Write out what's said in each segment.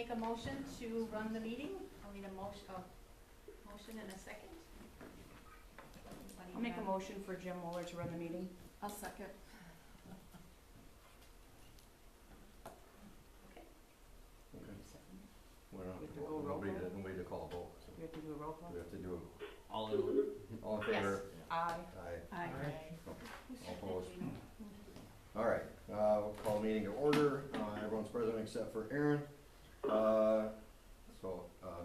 make a motion to run the meeting. I'll need a motion and a second. I'll make a motion for Jim Mueller to run the meeting. I'll second. Okay. Okay. We have to go roll call? Nobody to call a vote. So We have to do a roll call? we have to do All in. all in favor? Aye. Aye. Aye. All opposed? All right, we'll call the meeting to order. Everyone's present except for Aaron.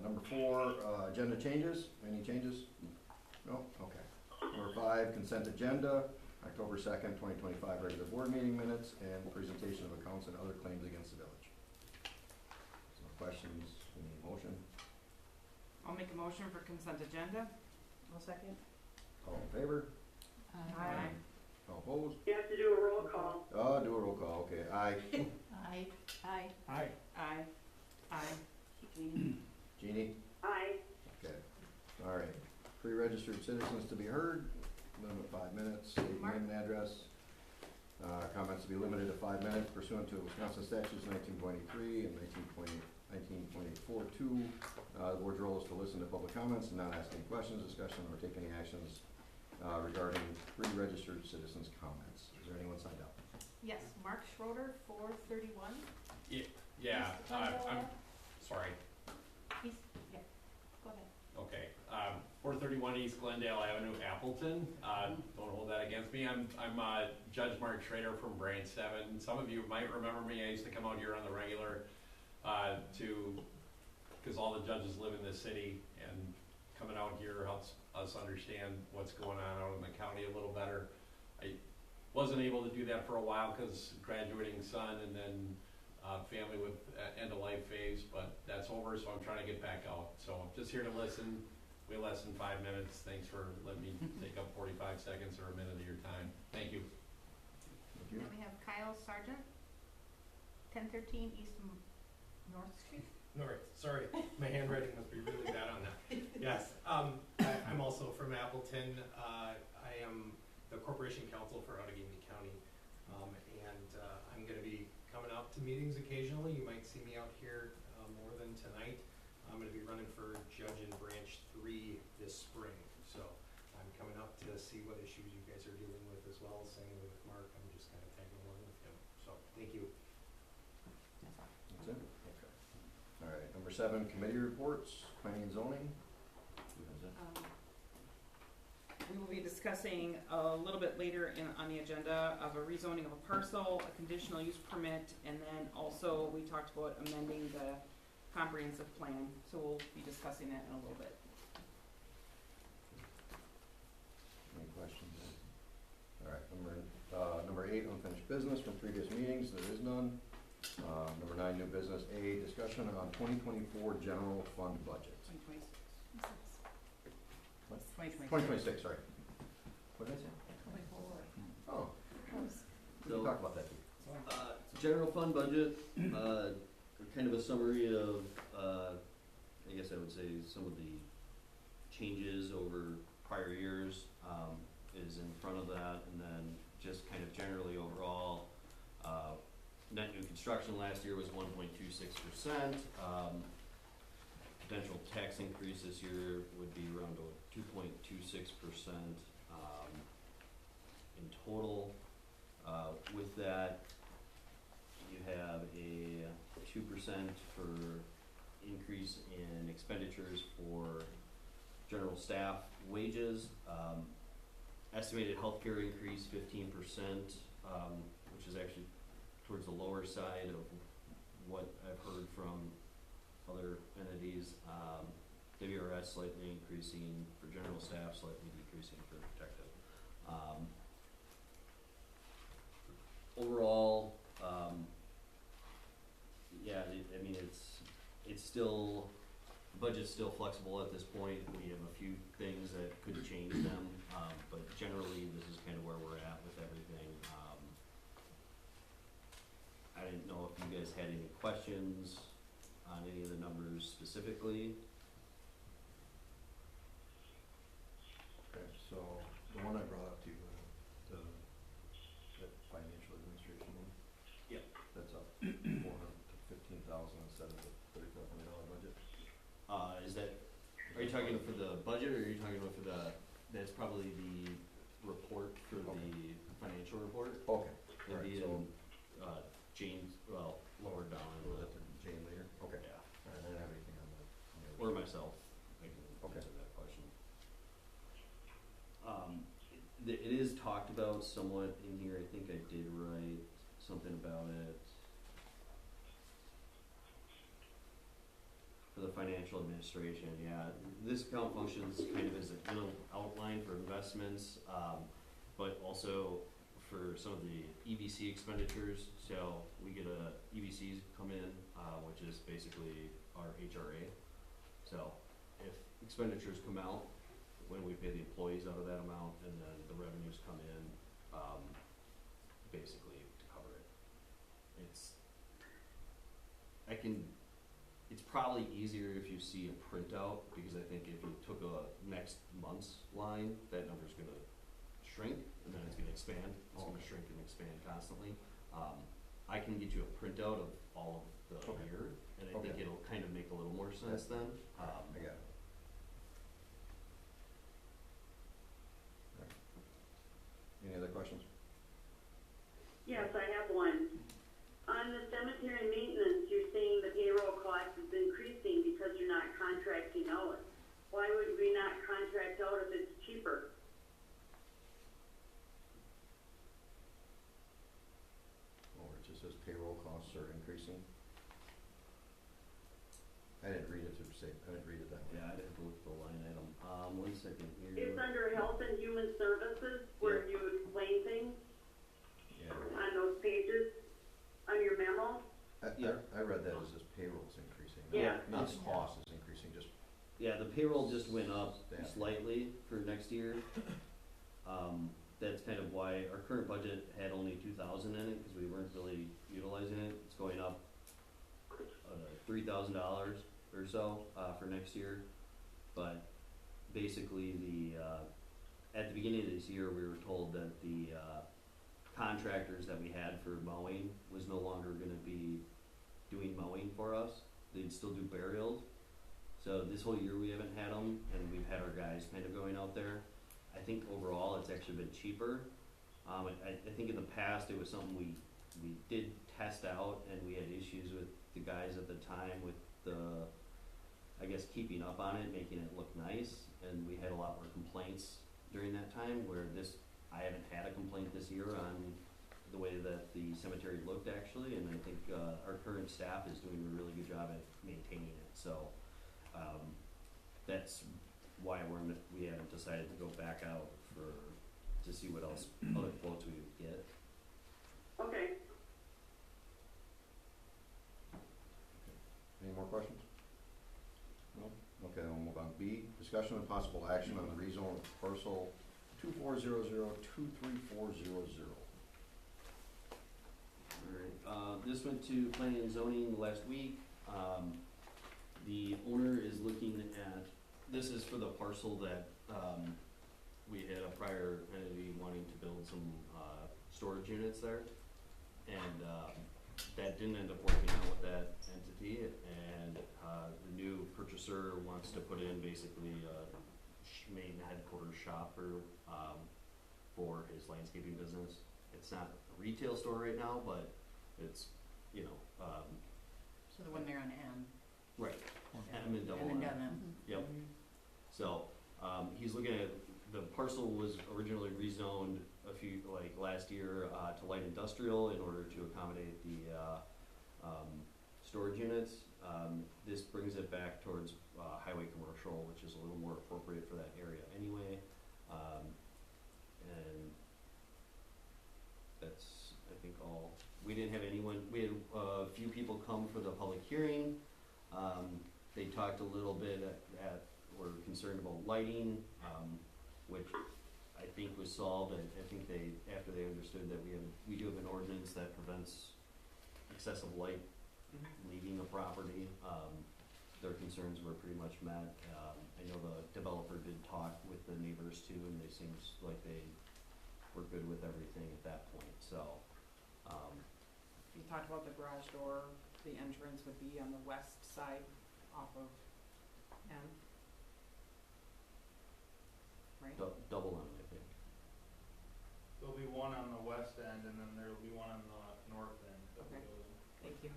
Number 4, agenda changes. Any changes? No? Okay. Number 5, consent agenda. October 2nd, 2025 regular board meeting minutes and presentation of accounts and other claims against the village. So questions, any motion? I'll make a motion for consent agenda. I'll second. All in favor? Aye. All opposed? You have to do a roll call. Oh, do a roll call, okay. Aye. Aye. Aye. Aye. Aye. Aye. Jeannie? Aye. Okay. All right. Pre-registered citizens to be heard, limit 5 minutes, state Mark? name and address. Comments to be limited to 5 minutes pursuant to Wisconsin statutes 1923 and 19.842. The board's role is to listen to public comments and not ask any questions, discussion, or take any actions regarding pre-registered citizens' comments. Is there anyone signed up? Yes, Mark Schroeder, 431. Yeah, East Glendale I'm Ave. sorry. East, yeah, go ahead. Okay, 431 East Glendale Avenue, Appleton. Don't hold that against me. I'm Judge Mark Schrader from Branch 7. Some of you might remember me. I used to come out here on the regular because all the judges live in this city, and coming out here helps us understand what's going on out in the county a little better. I wasn't able to do that for a while because graduating son and then family with end of life phase, but that's over, so I'm trying to get back out. So I'm just here to listen. Way less than 5 minutes. Thanks for letting me take up 45 seconds or a minute of your time. Thank you. Thank you. Then we have Kyle Sargent, 1013 East North Street. North, sorry, my handwriting must be really bad on that. Yes, I'm also from Appleton. I am the corporation counsel for Outagamie County, and I'm going to be coming out to meetings occasionally. You might see me out here more than tonight. I'm going to be running for judge in Branch 3 this spring, so I'm coming up to see what issues you guys are dealing with as well. Same with Mark, I'm just kind of tagging along with him. So thank you. That's it? Okay. All right, number 7, committee reports, planning and zoning. Who has that? We will be discussing a little bit later on the agenda of a rezoning of a parcel, a conditional use permit, and then also we talked about amending the comprehensive plan. So we'll be discussing that in a little bit. Any questions? All right, number 8, unfinished business from previous meetings. There is none. Number 9, new business. A, discussion on 2024 general fund budget. 2026. What? 2026. 2026, sorry. What did I say? 24. Oh, we So- can talk about that. General fund budget, kind of a summary of, I guess I would say some of the changes over prior years is in front of that, and then just kind of generally overall, net new construction last year was 1.26%. Potential tax increase this year would be around 2.26% in total. With that, you have a 2% for increase in expenditures for general staff wages. Estimated healthcare increase 15%, which is actually towards the lower side of what I've heard from other entities. WRS slightly increasing for general staff, slightly decreasing for protective. Overall, yeah, I mean, it's still, the budget's still flexible at this point. We have a few things that could change them, but generally this is kind of where we're at with everything. I didn't know if you guys had any questions on any of the numbers specifically. Okay, so the one I brought up to you, the financial administration one? Yep. That's up 400 to 15,000 instead of the 35,000. talking for the budget, or are you talking about for the, that's probably the report for the financial report? Okay. It'd be Alright, in, James, well, lower down, Was that to Jane later? Okay. yeah, Alright, I don't have anything on that. or myself, I can Okay. answer that question. It is talked about somewhat in here, I think I did write something about it. For the financial administration, yeah, this account functions kind of as an outline for investments, but also for some of the EBC expenditures. So we get EBCs come in, which is basically our HRA. So if expenditures come out, when we pay the employees out of that amount, and then the revenues come in, basically to cover it. It's probably easier if you see a printout, because I think if you took a next month's line, that number's gonna shrink, and then it's gonna expand, it's gonna shrink and expand constantly. I can get you a printout of all of the Okay. year, and I think Okay. it'll kind of make a little more sense then. I got it. Alright. Any other questions? Yes, I have one. On the cemetery maintenance, you're saying the payroll cost is increasing because you're not contracting out. Why would we not contract out if it's cheaper? Or it just says payroll costs are increasing? I didn't read it that way. Yeah, I'd have to look at the line item. 1 second here. It's under Health and Human Services where you explain things Yeah. on those pages, on your memo. I read that as just payroll's increasing. Yeah. Not cost is increasing, just, Yeah, the payroll just went up Staff. slightly for next year. That's kind of why our current budget had only 2,000 in it, because we weren't really utilizing it. It's going up $3,000 or so for next year. But basically, at the beginning of this year, we were told that the contractors that we had for mowing was no longer going to be doing mowing for us. They'd still do burials. So this whole year we haven't had them, and we've had our guys kind of going out there. I think overall it's actually been cheaper. I think in the past it was something we did test out, and we had issues with the guys at the time with the, I guess, keeping up on it, making it look nice, and we had a lot more complaints during that time, where I haven't had a complaint this year on the way that the cemetery looked actually, and I think our current staff is doing a really good job at maintaining it. So that's why we haven't decided to go back out to see what else other quotes we would get. Okay. any more questions? No? Okay, then we'll move on. B, discussion and possible action on the rezone of parcel 2400-23400. Alright, this went to planning and zoning last week. The owner is looking at, this is for the parcel that, we had a prior entity wanting to build some, storage units there. And, that didn't end up working out with that entity, and, the new purchaser wants to put in basically a main headquarters shop for his landscaping business. It's not a retail store right now, but it's, So the one there on M. right, M and double And M. then M. Yep. So, he's looking at, the parcel was originally rezoned last year, to light industrial in order to accommodate the, storage units. This brings it back towards, highway commercial, which is a little more appropriate for that area anyway. And that's, I think, all. We didn't have we had a few people come for the public hearing. They talked a little bit were concerned about lighting, which I think was solved. I think after they understood that we do have an ordinance that prevents excessive light leaving the property, their concerns were pretty much met. I know the developer did talk with the neighbors too, and they seemed like they were good with everything at that point, so. You talked about the garage door, the entrance would be on the west side off of M. end, and then there'll be one on the north end that Okay. goes in. Thank you.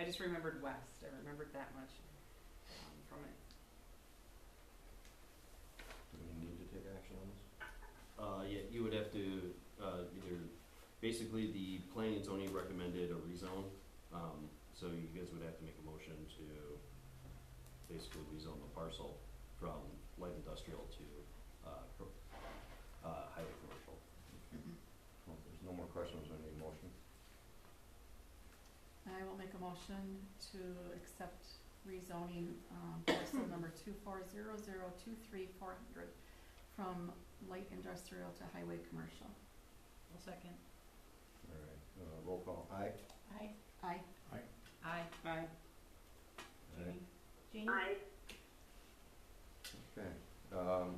I just remembered west, I remembered that much, from it. Do we need to take action on this? Yeah, you would have to, either, basically, the planning and zoning recommended a rezone, so you guys would have to make a motion to basically rezone the parcel from light industrial to, highway commercial. Well, if there's no more questions, I need a motion. I will make a motion to accept rezoning, parcel number 240023400 from light industrial to highway commercial. I'll second. All right, roll call, aye? Aye. Aye. Aye. Aye. Jeannie? Jeannie? Aye. Okay, all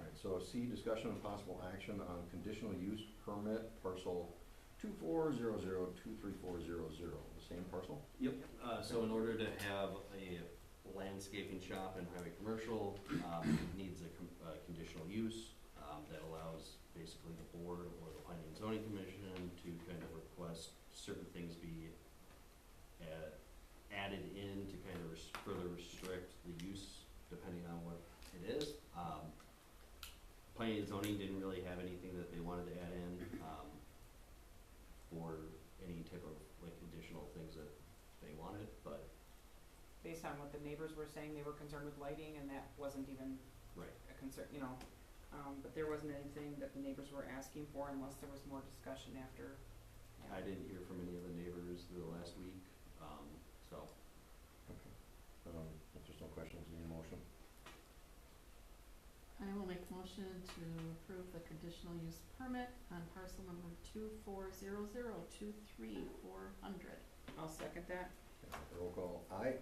right, so C, discussion and possible action on conditional use permit parcel 240023400, the same parcel? Yep, so in order to have a landscaping shop in highway commercial, it needs a conditional use, that allows basically the board or the planning and zoning commission to kind of request certain things be added in to kind of further restrict the use depending on what it is. Planning and zoning didn't really have anything that they wanted to add in, for any type of like additional things that they wanted, but Based on what the neighbors were saying, they were concerned with lighting, and that wasn't even right. a concern, you know. But there wasn't anything that the neighbors were asking for unless there was more discussion after. I didn't hear from any of the neighbors the last week, so. Okay. If there's no questions, need a motion? I will make a motion to approve the conditional use permit on parcel number 240023400. I'll second that. Okay, roll call, aye?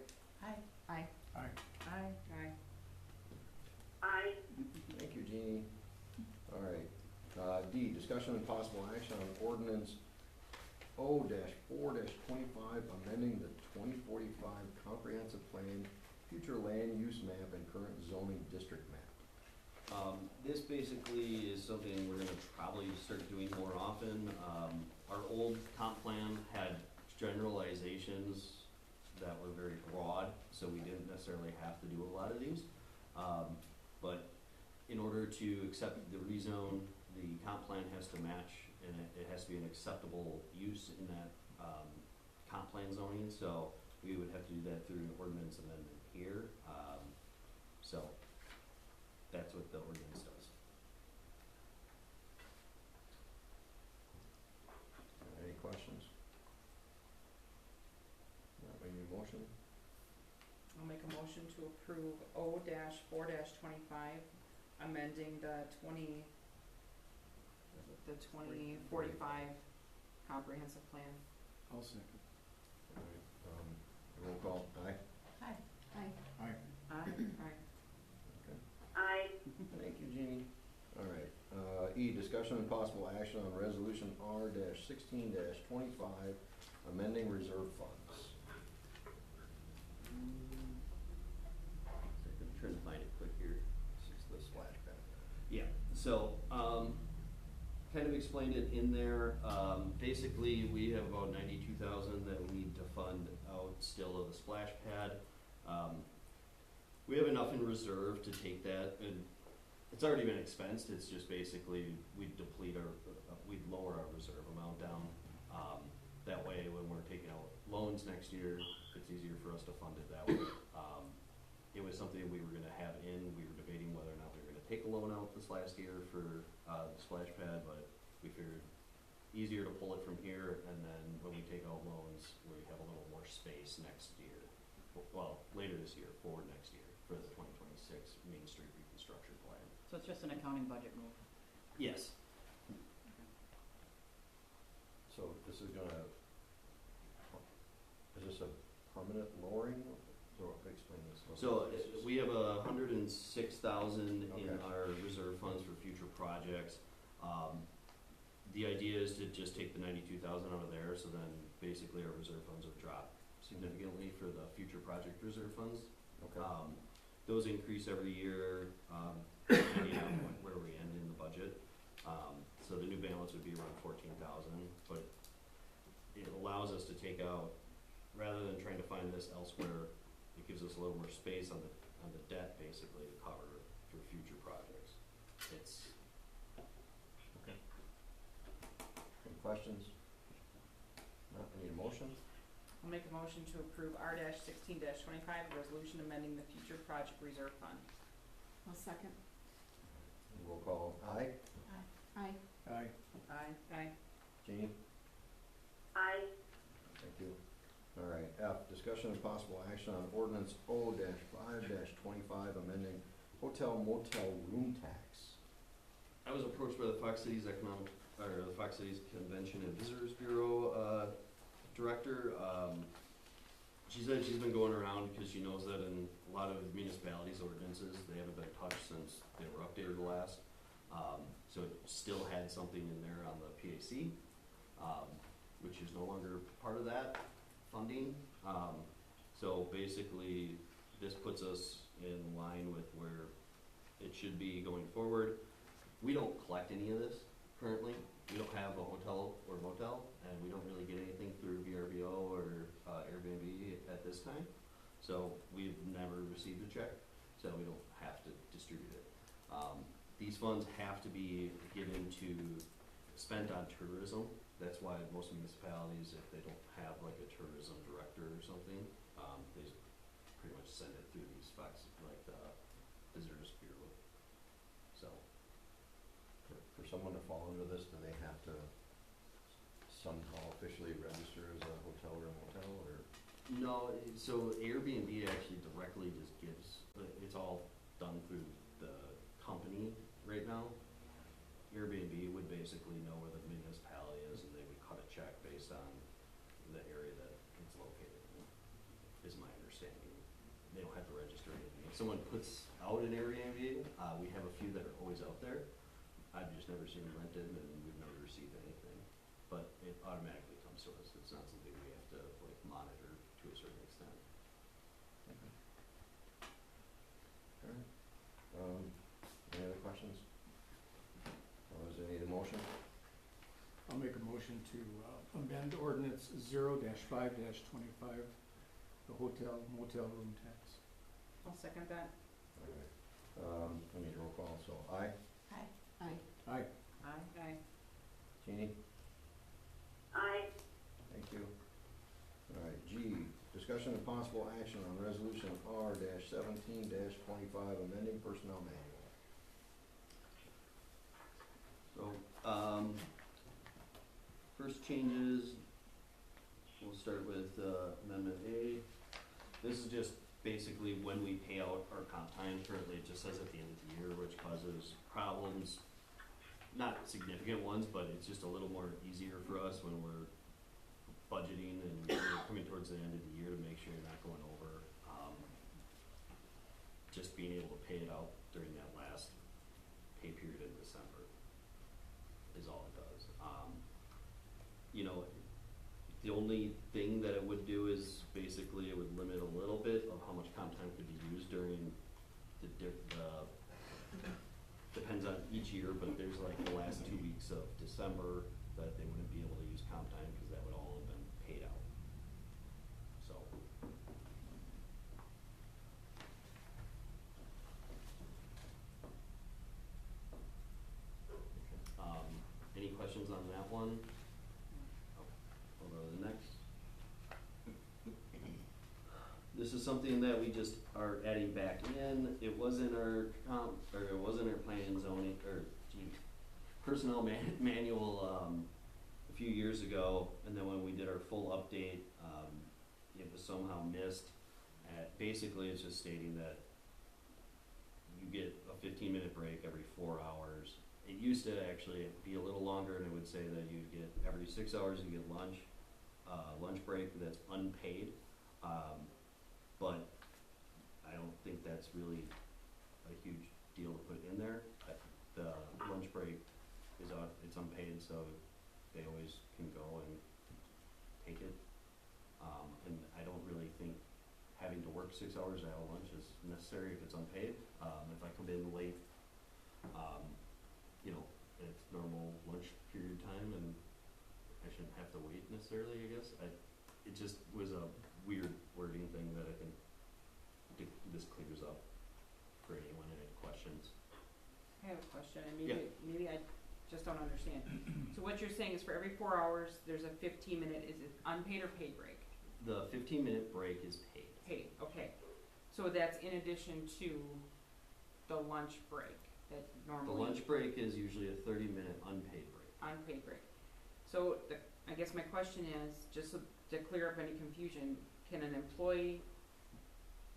Aye. Aye. Aye. Aye. Aye. Thank you, Jeannie. All right, D, discussion and possible action on ordinance O-4-25, amending the 2045 comprehensive plan, future land use map, and current zoning district map. This basically is something we're gonna probably start doing more often. Our old comp plan had generalizations that were very broad, so we didn't necessarily have to do a lot of these. But in order to accept the rezone, the comp plan has to match, and it has to be an acceptable use in that, comp plan zoning, so we would have to do that through an ordinance amendment here. So that's what the ordinance does. Any questions? We need a motion? I'll make a motion to approve O-4-25, amending the 2045 comprehensive plan. I'll second. All right, roll call, aye? Aye. Aye. Aye. Aye. Okay. Aye. Thank you, Jeannie. All right, E, discussion and possible action on resolution R-16-25, amending reserve funds. I'm trying to find it quick here. This is the splash pad. Yeah, so, kind of explained it in there. Basically, we have about 92,000 that we need to fund out still of the splash pad. We have enough in reserve to take that, and it's already been expensed. It's just basically we'd we'd lower our reserve amount down. That way, when we're taking out loans next year, it's easier for us to fund it that way. It was something we were gonna have in. We were debating whether or not we were gonna take a loan out this last year for the splash pad, but we figured easier to pull it from here, and then when we take out loans, we have a little more space next year. Well, later this year, forward next year, for the 2026 Main Street reconstruction plan. So it's just an accounting budget move. Yes. So this is gonna, is this a permanent lowering? So explain this. So we have 106,000 in Okay. our reserve funds for future projects. The idea is to just take the 92,000 out of there, so then basically our reserve funds would drop significantly for the future project reserve funds. Okay. Those increase every year, depending on where we end in the budget. So the new balance would be around 14,000, but it allows us to take out, rather than trying to find this elsewhere, it gives us a little more space on the debt basically to cover for future projects. It's, Any questions? No, I need a motion? I'll make a motion to approve R-16-25, resolution amending the future project reserve fund. I'll second. Roll call, aye. Aye. Aye. Aye. Aye. Jeannie? I, Thank you. All right, F, discussion and possible action on ordinance O-5-25, amending hotel motel room tax. I was approached by the Fox Cities the Fox Cities Convention and Visitors Bureau director. She said she's been going around because she knows that in a lot of municipalities' ordinances, they haven't been touched since they were updated last. So it still had something in there on the PAC, which is no longer part of that funding. So basically, this puts us in line with where it should be going forward. We don't collect any of this currently. We don't have a hotel or motel, and we don't really get anything through VRBO or Airbnb at this time. So we've never received a check, so we don't have to distribute it. These funds have to be given to, spent on tourism. That's why most municipalities, if they don't have like a tourism director or something, they just pretty much send it through these Fox, like the Visitors Bureau. So. For someone to fall under this, do they have to somehow officially register as a hotel or a motel, or? No, so Airbnb actually directly just gives, it's all done through the company right now. Airbnb would basically know where the municipality is, and they would cut a check based on the area that it's located in, is my understanding. They don't have to register anything. If someone puts out an Airbnb, we have a few that are always out there. I've just never seen them rented, and we've never received anything. But it automatically comes to us. It's not something we have to like monitor to a certain extent. All right. Any other questions? Or is there need a motion? I'll make a motion to amend ordinance 0-5-25, the hotel motel room tax. I'll second that. All right. I need a roll call, so aye. Aye. Aye. Aye. Aye. Jeannie? I, Thank you. All right, G, discussion and possible action on resolution R-17-25, amending personnel manual. So, first changes, we'll start with Amendment A. This is just basically when we pay out our comp time. Currently, it just says at the end of the year, which causes problems. Not significant ones, but it's just a little more easier for us when we're budgeting and we're coming towards the end of the year to make sure you're not going over. Just being able to pay it out during that last pay period in December is all it does. You know, the only thing that it would do is basically it would limit a little bit of how much comp time could be used during the depends on each year, but there's like the last 2 weeks of December that they wouldn't be able to use comp time because that would all have been paid out. So. Any questions on that one? We'll go to the next. This is something that we just are adding back in. It was in our it was in our plan and zoning, personnel manual a few years ago, and then when we did our full update, it was somehow missed. Basically, it's just stating that you get a 15-minute break every 4 hours. It used to actually be a little longer, and it would say that you get every 6 hours you get lunch break that's unpaid. But I don't think that's really a huge deal to put in there. The lunch break is it's unpaid, so they always can go and take it. And I don't really think having to work 6 hours out of lunch is necessary if it's unpaid. If I come in late, you know, it's normal lunch period of time, and I shouldn't have to wait necessarily, I guess. It just was a weird wording thing that I think this clears up for anyone that had questions. I have a question, and Yeah. maybe I just don't understand. So what you're saying is for every 4 hours, there's a 15-minute, is it unpaid or paid break? The 15-minute break is paid. Paid, okay. So that's in addition to the lunch break that The normally. lunch break is usually a 30-minute unpaid break. Unpaid break. So I guess my question is, just so to clear up any confusion, can an employee,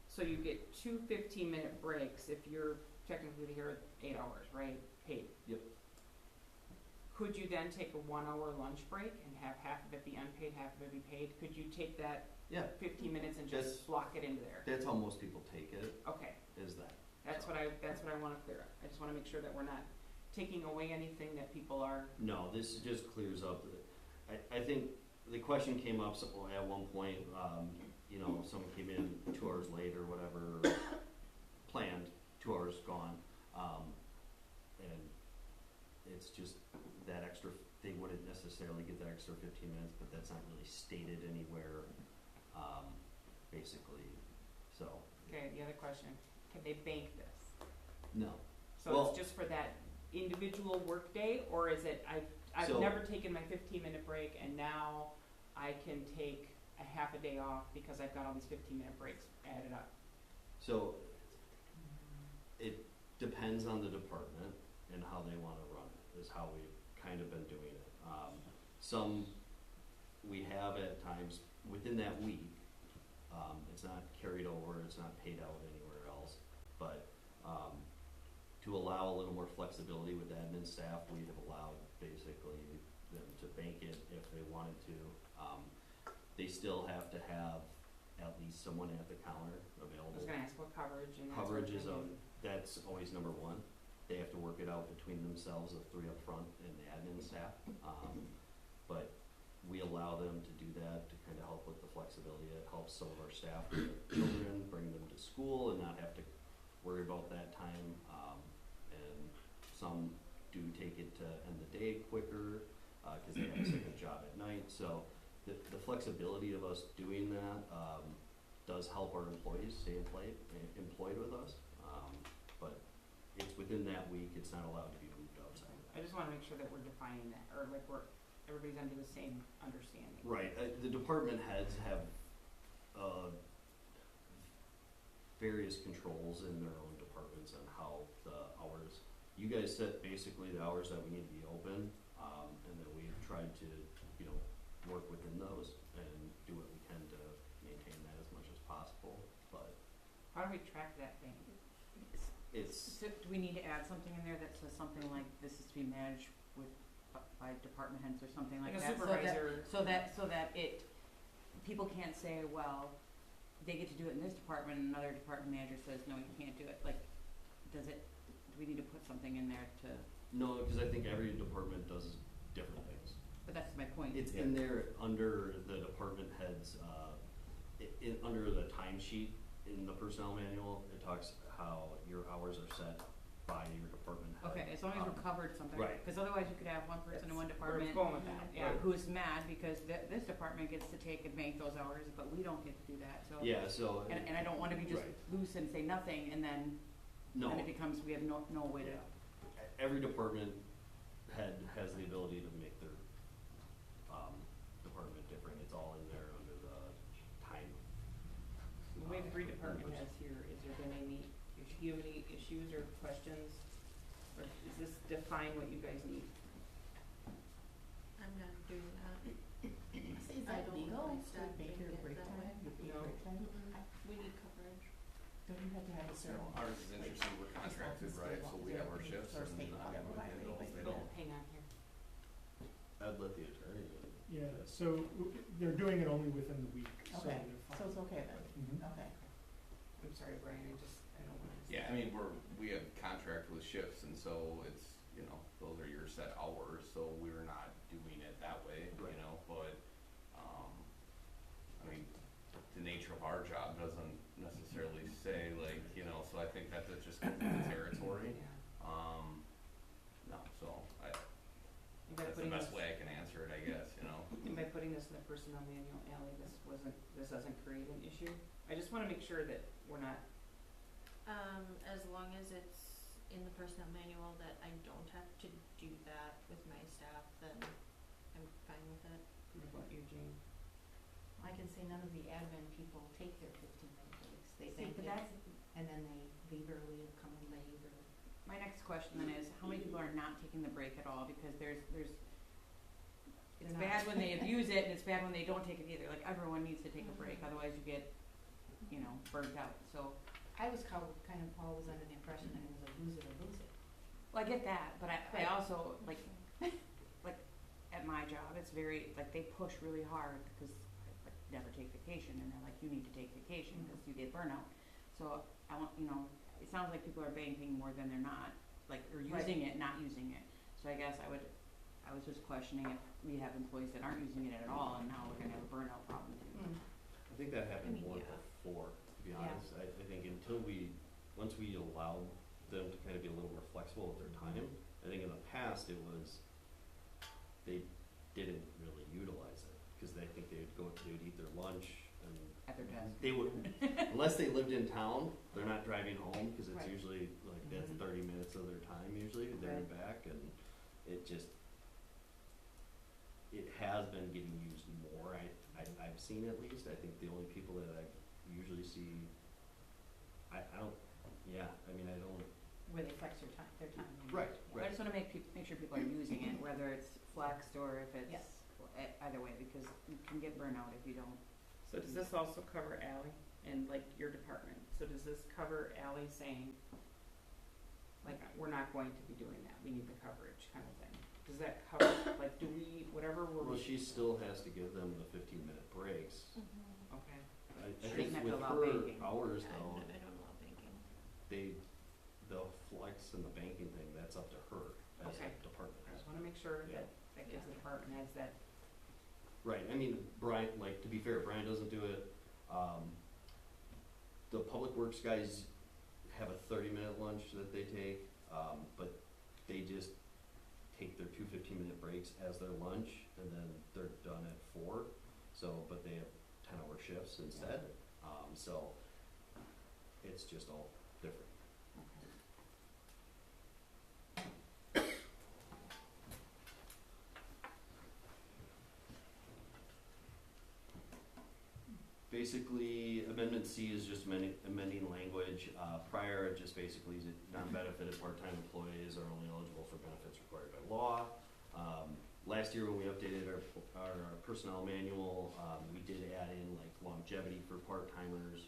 so you get two 15-minute breaks if you're technically here 8 hours, right? Paid. Yep. Could you then take a 1 hour lunch break and have half of it be unpaid, half of it be paid? Could you take that Yeah, 15 minutes and That's- just block it into there? that's how most people take it, Okay, is that. that's what I wanna clear up. I just wanna make sure that we're not taking away anything that people are, No, this just clears up. I think the question came up at one point, you know, someone came in 2 hours late or whatever, planned, 2 hours gone. And it's just that extra, they wouldn't necessarily get that extra 15 minutes, but that's not really stated anywhere, basically, so. okay, the other question, can they bank this? No. So Well- it's just for that individual workday, or is it, I've So- never taken my 15-minute break and now I can take a half a day off because I've got all these 15-minute breaks added up? So it depends on the department and how they wanna run it, is how we've kind of been doing it. Some, we have at times, within that week, it's not carried over, it's not paid out anywhere else, but, to allow a little more flexibility with admin staff, we have allowed basically them to bank it if they wanted to. They still have to have at least someone at the counter I available. was gonna ask what coverage and that sort Coverage of is thing. that's always number one. They have to work it out between themselves, the three up front and the admin staff. But we allow them to do that to kind of help with the flexibility. It helps some of our staff with their children, bring them to school and not have to worry about that time. And some do take it to end the day quicker, cause they have a second job at night. So the flexibility of us doing that, does help our employees stay employed with us. But it's within that week, it's not allowed to be moved outside. I just wanna make sure that we're defining that, or like everybody's under the same understanding. Right, the department heads have, various controls in their own departments on how the hours, you guys set basically the hours that we need to be open, and then we've tried to, you know, work within those and do what we can to maintain that as much as possible, but How do we track that thing? it's, So do we need to add something in there that says something like this is to be managed with, by department heads or something like Like a that? supervisor. So that it, people can't say, well, they get to do it in this department and another department manager says, no, you can't do it. Like, do we need to put something in there to, no, cause I think every department does different things. but that's my point. It's in there under the department heads, under the timesheet in the personnel manual, it talks how your hours are set by your department head. Okay, as long as we're covered something. right. Cause otherwise you could have one person in one Where department it's going with that, yeah. who's mad because this department gets to take and bank those hours, but we don't get to do that, so. Yeah, so, And I don't wanna be just Right. loose and say nothing and then no, it becomes, we have no way to. every department head has the ability to make their, department different, it's all in there under the time. We have 3 department heads here, is there been any, do you have any issues or questions? Or is this define what you guys need? I'm not doing that. Is I that don't legal want my to staff make to your get break that time, your paid No. break time? We need coverage. Don't you have to have a So certain? ours is interesting, we're contracted, right, so we have our shifts and, I mean, if they don't, Hang on here. I'd let the attorney. Yeah, so they're doing it only within the week, so Okay, they're fine. so it's okay then, Mhm. okay. I'm sorry, Brian, I don't wanna. yeah, I mean, we have contract with shifts, and so it's, you know, those are your set hours, so we're not doing it that way, Right. you know, but, I mean, the nature of our job doesn't necessarily say, like, you know, so I think that's just the territory, Yeah. no, so, You gotta put putting best this- way I can answer it, I guess, you know? And by putting this in the personnel manual, Ally, this doesn't create an issue? I just wanna make sure that we're not, As long as it's in the personnel manual that I don't have to do that with my staff, then I'm fine with it. what about you, Jane? I can say none of the admin people take their 15-minute breaks. They See, bank but it, that's, and then they leave early or come in late or. my next question then is, how many people are not taking the break at all? Because it's They're bad not. when they abuse it, and it's bad when they don't take it either. Like, everyone needs to take a break, otherwise you get, burnt out. So, I was kind of always under the impression that it was a lose it or lose it. well, I get that, but I Right. also, like, at my job, it's very, like, they push really hard, because, like, never take vacation, and they're like, you need to take vacation, because you get burnout. So, I want, it sounds like people are banking more than they're not, like, or Right. using it, not using it. So I guess I was just questioning if we have employees that aren't using it at all, and now we're gonna have a burnout problem too. I think that happened more yeah. before, to be Yeah. honest. I think once we allowed them to kind of be a little more flexible with their time, I think in the past it was, they didn't really utilize it, because they think they'd eat their lunch, and At their desk. they would, unless they lived in town, they're not driving home, because it's Right. usually, like, that's Mhm. 30 minutes of their time usually, there and back, and it has been getting used more, I've seen at least. I think the only people that I usually see, I don't, Where they flex their time. right, I just wanna make sure people are using it, whether it's flexed or if it's, Yes. either way, because you can get burnout if you don't. So does this also cover Ally and like your department? So does this cover Ally saying, like, we're not going to be doing that, we need the coverage kind of thing? Does that cover, like, do we, whatever we're. well, she still has to give them the 15-minute breaks. Okay, I She think doesn't have to with allow her banking. hours I though, don't allow banking. the flex and the banking thing, that's up to her as Okay. a department I head. just wanna make sure Yeah. that gives the department heads that. Right, I mean, Brian, like, to be fair, Brian doesn't do it. The public works guys have a 30-minute lunch that they take, but they just take their 2 15-minute breaks as their lunch, and then they're done at 4. So, but they have 10-hour shifts instead. So it's just all different. Basically, Amendment C is just amending language. Prior, it just basically is non-benefited part-time employees are only eligible for benefits required by law. Last year when we updated our personnel manual, we did add in like longevity for part-timers,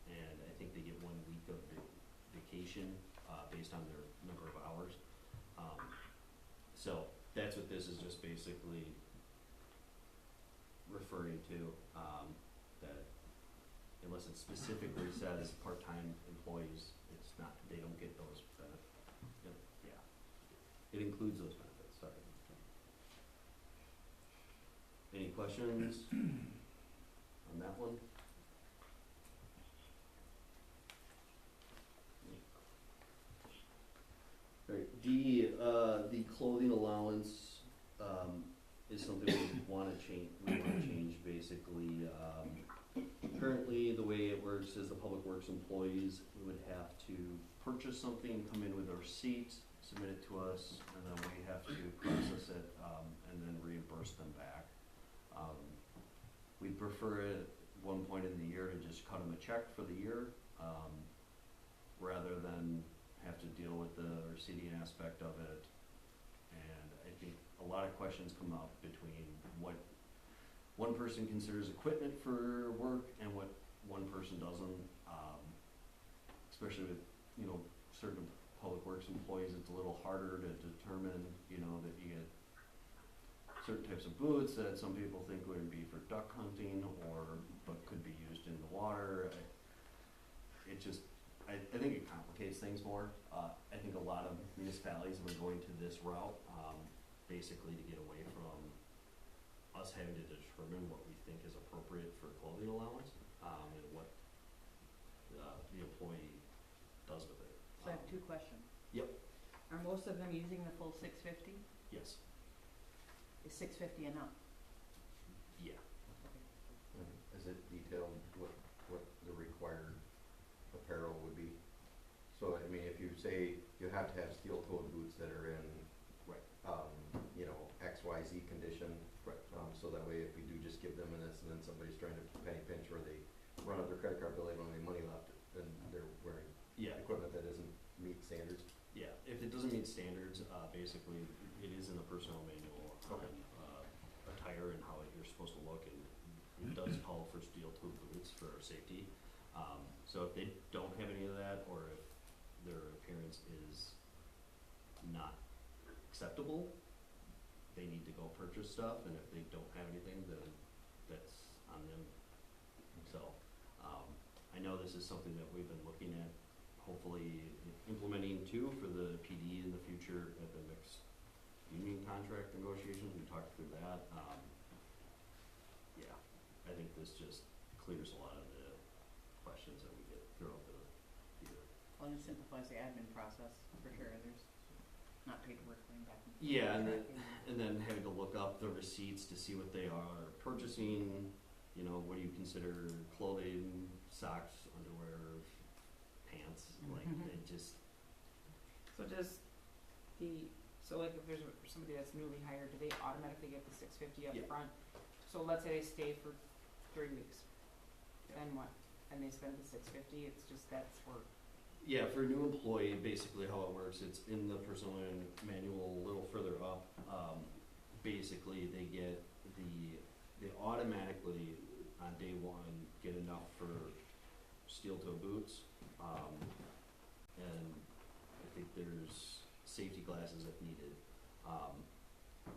and I think they get 1 week of vacation based on their number of hours. So that's what this is just basically referring to. That unless it specifically says part-time employees, it's not, they don't get those benefits. Yeah, it includes those benefits, sorry. Any questions on that one? Alright, D, the clothing allowance, is something we wanna change basically. Currently, the way it works is the public works employees, we would have to purchase something, come in with a receipt, submit it to us, and then we have to process it, and then reimburse them back. We'd prefer it at one point in the year to just cut them a check for the year, rather than have to deal with the receipting aspect of it. And I think a lot of questions come up between what one person considers equipment for work and what one person doesn't, especially with, certain public works employees, it's a little harder to determine, that you get certain types of boots that some people think would be for duck hunting but could be used in the water. I think it complicates things more. I think a lot of municipalities have been going to this route, basically to get away from us having to determine what we think is appropriate for clothing allowance, and what the employee does with it. So I have 2 questions. Yep. Are most of them using the full 650? Yes. is $650 and up. Yeah. And is it detailed what the required apparel would be? So, I mean, if you say you have to have steel-toed boots that are in, Right. you know, XYZ condition. Right. So that way if we do just give them this and then somebody's trying to penny pinch where they run up their credit card bill, they don't have any money left, then they're wearing Yeah. equipment that doesn't meet standards. Yeah, if it doesn't meet standards, basically, it is in the personnel manual on, Okay. attire and how you're supposed to look, and it does call for steel-toed boots for safety. So if they don't have any of that, or if their appearance is not acceptable, they need to go purchase stuff, and if they don't have anything, then that's on them. So, I know this is something that we've been looking at, hopefully implementing too for the PD in the future at the next union contract negotiations. We talked through that. Yeah, I think this just clears a lot of the questions that we get throughout the year. Well, and it simplifies the admin process for sure. There's not paperwork going back and forth. Yeah, and then, Tracking. and then having to look up the receipts to see what they are purchasing, you know, what do you consider clothing, socks, underwear, pants, like, Mhm. it just, So does so like if there's somebody that's newly hired, do they automatically get the $650 up Yeah. front? So let's say they stay for 3 weeks, Yeah. then what? And they spend the $650, it's just that's for, yeah, for a new employee, basically how it works, it's in the personnel manual a little further up. Basically, they automatically, on day one, get enough for steel-toe boots. And I think there's safety glasses if needed.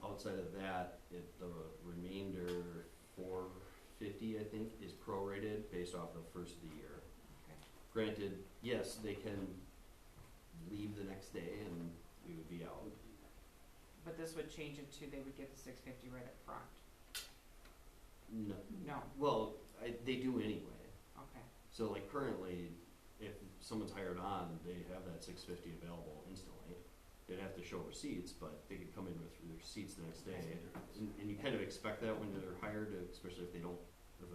Outside of that, the remainder, $450, I think, is prorated based off the first of the year. okay. Granted, yes, they can leave the next day and we would be out. But this would change it to they would get the $650 right up front. No, No, well, they do anyway. okay. So like currently, if someone's hired on, they have that $650 available instantly. They'd have to show receipts, but they could come in with their receipts the next day. And you kind of expect that when they're hired, especially if they're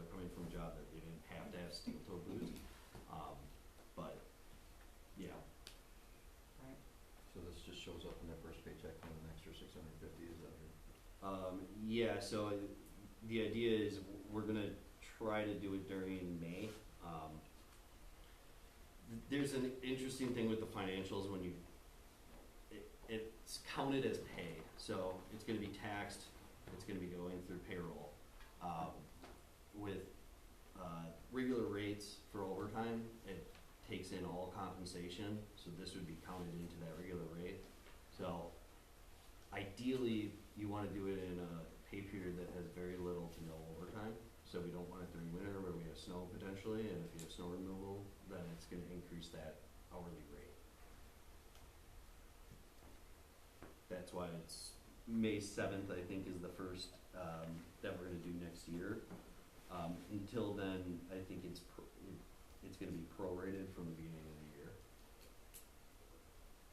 coming from a job that they didn't have to have steel-toe boots. But, yeah. Right. So this just shows up in their first paycheck and an extra $650, is that right? Yeah, so the idea is we're gonna try to do it during May. There's an interesting thing with the financials when it's counted as pay, so it's gonna be taxed, it's gonna be going through payroll. With regular rates for overtime, it takes in all compensation, so this would be counted into that regular rate. So ideally, you wanna do it in a pay period that has very little to no overtime. So we don't want it during winter where we have snow potentially, and if you have snow removal, then it's gonna increase that hourly rate. That's why it's May 7th, I think, is the first, that we're gonna do next year. Until then, I think it's gonna be prorated from the beginning of the year.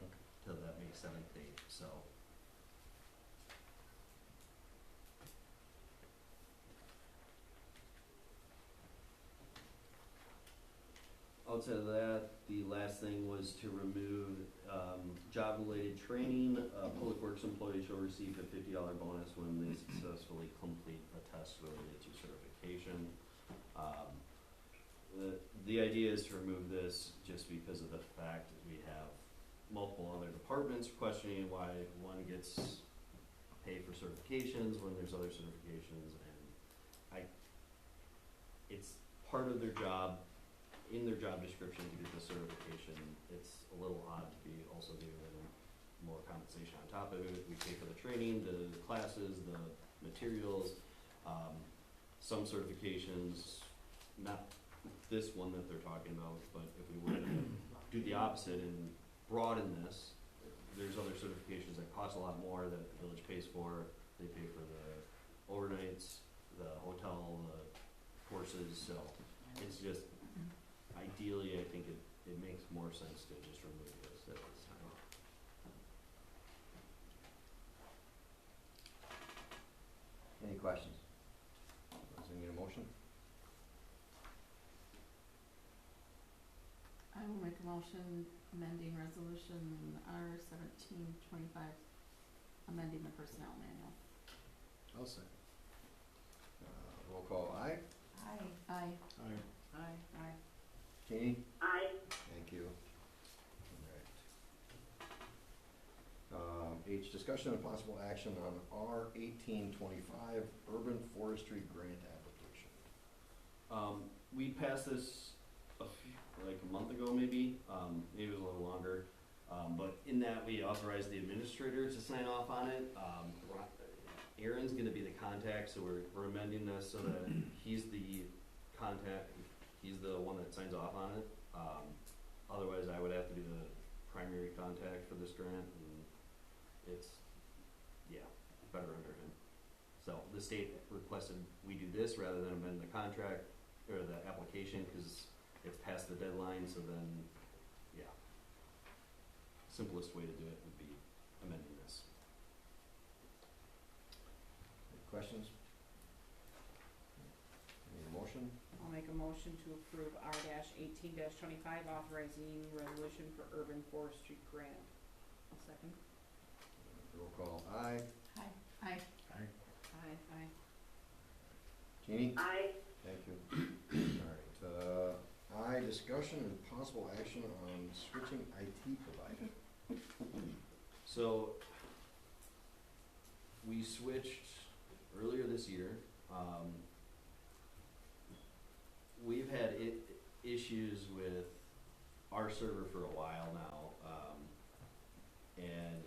Okay. Till that May 7th date, so. Outside of that, the last thing was to remove, job-related training. Public Works employees shall receive a $50 bonus when they successfully complete a test related to certification. The idea is to remove this just because of the fact that we have multiple other departments questioning why one gets paid for certifications when there's other certifications, and it's part of their job, in their job description to get the certification. It's a little odd to be also giving them more compensation on top of it. We pay for the training, the classes, the materials, some certifications, not this one that they're talking about, but if we were to do the opposite and broaden this, there's other certifications that cost a lot more that the village pays for. They pay for the overnights, the hotel, the courses, so it's just, ideally, I think it makes more sense to just remove this at this time. questions? Does it need a motion? I will make a motion amending resolution R 1725, amending the personnel manual. I'll second. Roll call, aye. Aye. Aye. Aye. Aye. Aye. Jeannie? I, Thank you. Alright. H, discussion and possible action on R 1825 urban forestry grant application. We passed this like a month ago, maybe it was a little longer. But in that, we authorized the administrator to sign off on it. Aaron's gonna be the contact, so we're amending this so that he's the contact, he's the one that signs off on it. Otherwise, I would have to be the primary contact for this grant, and it's, yeah, better under him. So the state requested we do this rather than amend the contract, or the application, cause it's past the deadline, so then, yeah. Simplest way to do it would be amending this. Any questions? Need a motion? I'll make a motion to approve R-18-25, authorizing resolution for urban forestry grant. I'll second. Roll call, aye. Aye. Aye. Aye. Aye. Aye. Jeannie? I, Thank you. Alright, I, discussion and possible action on switching IT provider. So, we switched earlier this year. We've had issues with our server for a while now, and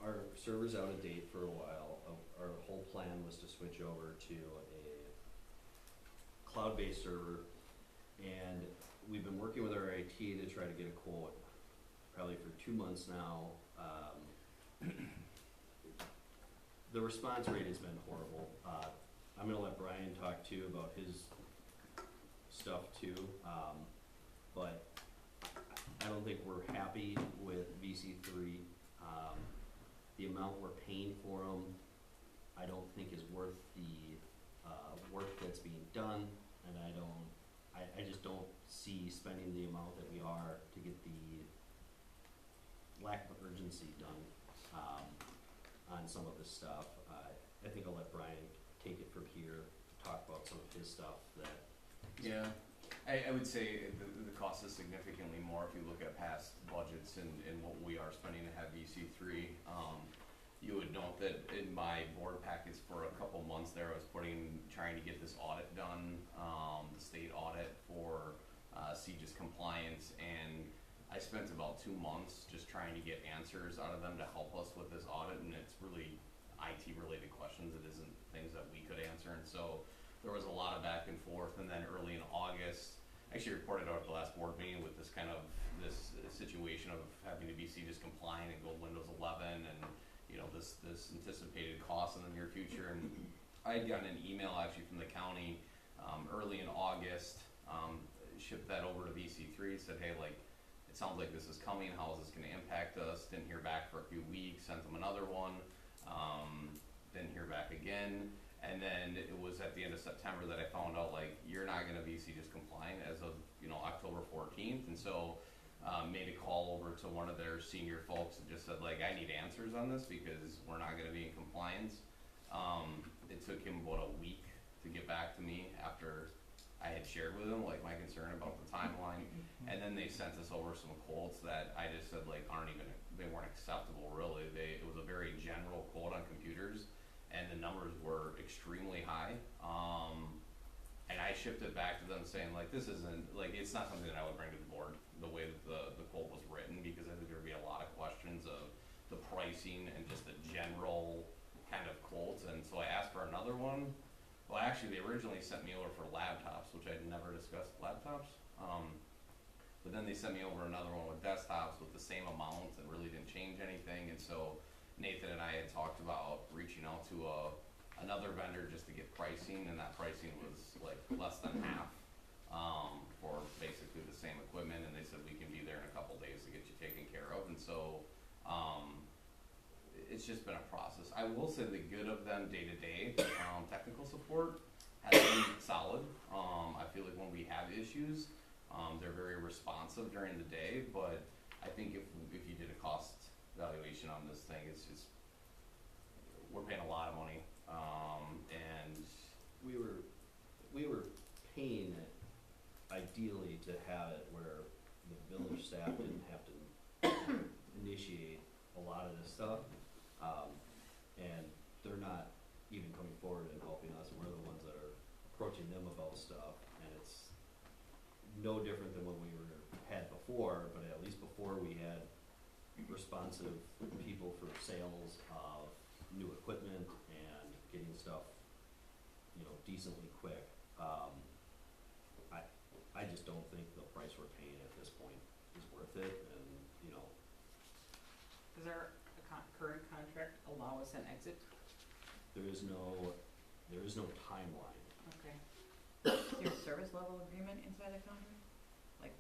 our server's out of date for a while. Our whole plan was to switch over to a cloud-based server, and we've been working with our IT to try to get a quote probably for 2 months now. The response rate has been horrible. I'm gonna let Brian talk too about his stuff too, but I don't think we're happy with VC3. The amount we're paying for them, I don't think is worth the work that's being done, and I just don't see spending the amount that we are to get the lack of urgency done on some of this stuff. I think I'll let Brian take it from here, talk about some of his stuff that. Yeah, I would say the cost is significantly more if you look at past budgets and what we are spending to have VC3. You would note that in my board packets for a couple months there, I was trying to get this audit done, the state audit for CGIS compliance, and I spent about 2 months just trying to get answers out of them to help us with this audit, and it's really IT related questions. It isn't things that we could answer, and so there was a lot of back and forth. And then early in August, I actually reported out at the last board meeting with this situation of having to be CGIS compliant and go Windows 11, and this anticipated cost in the near future. And I had gotten an email actually from the county early in August, shipped that over to VC3, said, hey, like, it sounds like this is coming, how is this gonna impact us? Didn't hear back for a few weeks, sent them another one, didn't hear back again. And then it was at the end of September that I found out, like, you're not gonna be CGIS compliant as of, October 14th. And so, made a call over to one of their senior folks and just said, like, I need answers on this because we're not gonna be in compliance. It took him about a week to get back to me after I had shared with him, like, my concern about the timeline. And then they sent us over some quotes that I just said, like, they weren't acceptable, really. It was a very general quote on computers, and the numbers were extremely high. And I shipped it back to them saying, like, this isn't, like, it's not something that I would bring to the board the way that the quote was written, because I think there would be a lot of questions of the pricing and just the general kind of quotes. And so I asked for another one. Well, actually, they originally sent me over for laptops, which I'd never discussed laptops. But then they sent me over another one with desktops with the same amount and really didn't change anything. And so Nathan and I had talked about reaching out to another vendor just to get pricing, and that pricing was like less than half for basically the same equipment. And they said we can be there in a couple days to get you taken care of. And so it's it's just been a process. I will say the good of them day to day, technical support has been solid. I feel like when we have issues, they're very responsive during the day, but I think if you did a cost valuation on this thing, it's we're paying a lot of money, and We were paying it ideally to have it where the village staff didn't have to initiate a lot of this stuff. And they're not even coming forward and helping us. We're the ones that are approaching them about stuff, and it's no different than what we had before, but at least before we had responsive people for sales of new equipment and getting stuff, you know, decently quick. I just don't think the price we're paying at this point is worth it, and, you know, Does our current contract allow us an exit? there is no timeline. Okay. Is there a service level agreement inside the contract? Like,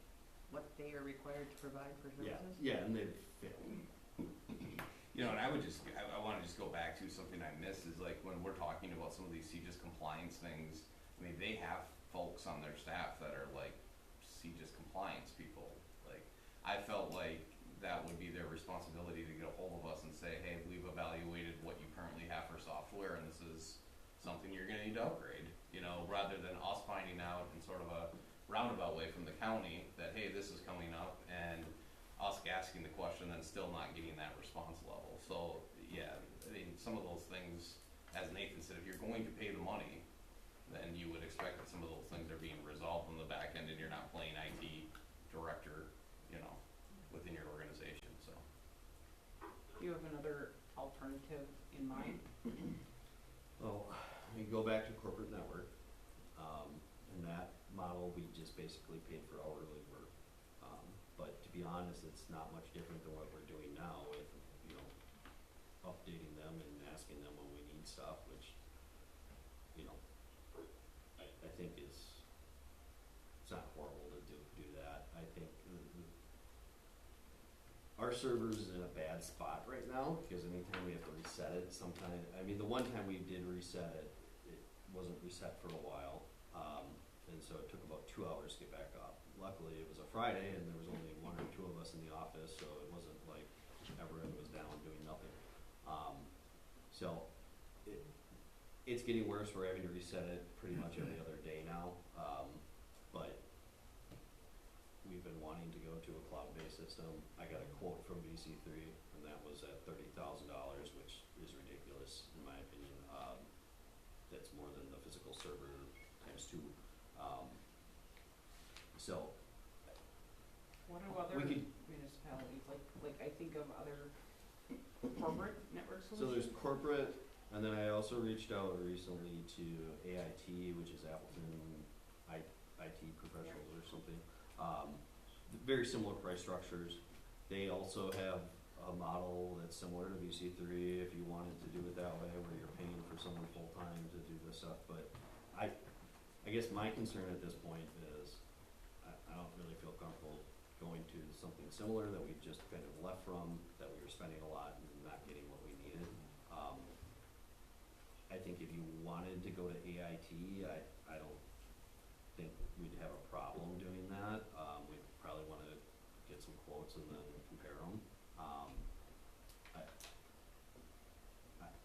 what they are required to provide for services? Yeah, and they've failed. you know, and I wanna just go back to something I missed is like when we're talking about some of these CJIS compliance things, I mean, they have folks on their staff that are like CJIS compliance people. Like, I felt like that would be their responsibility to get a hold of us and say, hey, we've evaluated what you currently have for software and this is something you're gonna need to upgrade, you know, rather than us finding out in sort of a roundabout way from the county that, hey, this is coming up, and us asking the question and still not getting that response level. So, yeah, I mean, some of those things, as Nathan said, if you're going to pay the money, then you would expect that some of those things are being resolved on the back end and you're not playing IT director, you know, within your organization, so. Do you have another alternative in mind? Well, we go back to corporate network. In that model, we just basically paid for hourly work. But to be honest, it's not much different than what we're doing now with, you know, updating them and asking them when we need stuff, which, you know, I think it's not horrible to do that. I think our server's in a bad spot right now, because anytime we have to reset it, I mean, the one time we did reset it, it wasn't reset for a while, and so it took about 2 hours to get back up. Luckily, it was a Friday, and there was only 1 or 2 of us in the office, so it wasn't like everyone was down doing nothing. So it's getting worse. We're having to reset it pretty much every other day now, but we've been wanting to go to a cloud-based system. I got a quote from VC3, and that was at $30,000, which is ridiculous in my opinion. That's more than the physical server times 2. So What do other we could, municipalities, like I think of other corporate network so solutions? there's corporate, and then I also reached out recently to AIT, which is Appleton IT Professionals or something. Very similar price structures. They also have a model that's similar to VC3 if you wanted to do it that way, where you're paying for someone full-time to do this stuff. But I guess my concern at this point is I don't really feel comfortable going to something similar that we just kind of left from, that we were spending a lot and not getting what we needed. I think if you wanted to go to AIT, I don't think we'd have a problem doing that. We'd probably want to get some quotes and then compare them.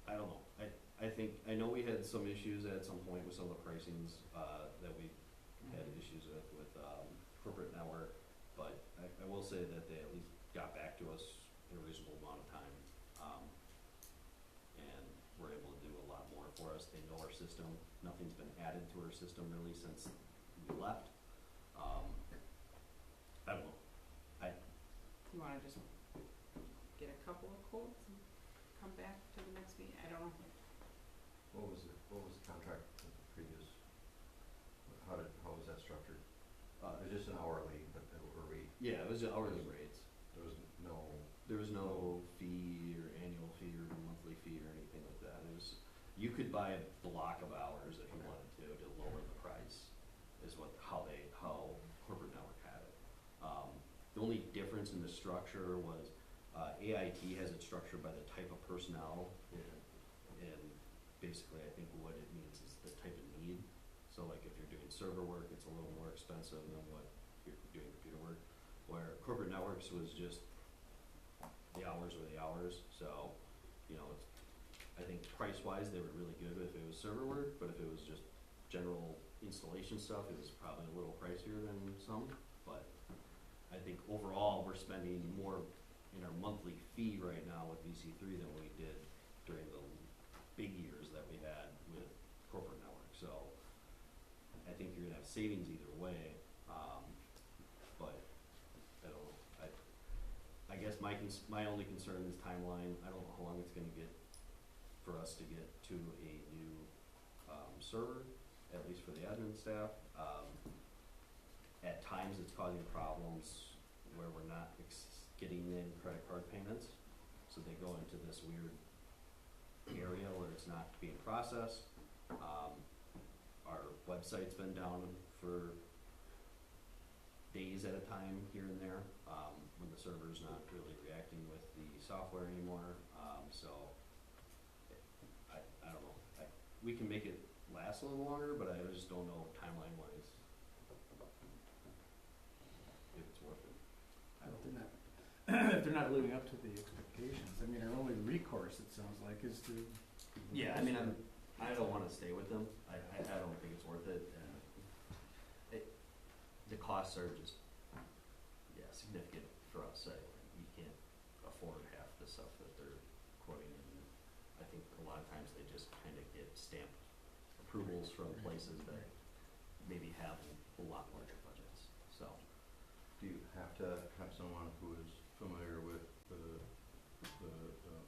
I don't know. I know we had some issues at some point with some of the pricings that we had issues with corporate network, but I will say that they at least got back to us in a reasonable amount of time, and were able to do a lot more for us. They know our system. Nothing's been added to our system really since we left. I don't know. You wanna just get a couple of quotes and come back to the next meeting? I don't know. What was the contract with the previous, how was that structured? It was just an hourly, but were we, Yeah, it was hourly rates. there was no, Fee or annual fee or monthly fee or anything like that. It was, you could buy a block of hours if you wanted to lower the price, is how corporate network had it. The only difference in the structure was AIT has it structured by the type of personnel, and basically I think what it means is the type of need. So like if you're doing server work, it's a little more expensive than what you're doing computer work, where corporate networks was just the hours were the hours, so, you know, I think price-wise, they were really good if it was server work, but if it was just general installation stuff, it was probably a little pricier than some, but I think overall, we're spending more in our monthly fee right now with VC3 than we did during the big years that we had with corporate network, so I think you're gonna have savings either way, but I don't know, I guess my only concern is timeline. I don't know how long it's gonna get for us to get to a new server, at least for the admin staff. At times it's causing problems where we're not getting in credit card payments, so they go into this weird area where it's not being processed. Our website's been down for days at a time here and there, when the server's not really reacting with the software anymore, so I don't know, we can make it last a little longer, but I just don't know timeline wise if it's worth it. If they're not living up to the expectations, I mean, our only recourse, it sounds like, is to. Yeah, I mean, I don't wanna stay with them, I don't think it's worth it, the costs are just, significant for us. We can't afford half the stuff that they're quoting, and I think a lot of times they just kinda get stamped approvals from places that maybe have a lot larger budgets, so. Do you have to have someone who is familiar with the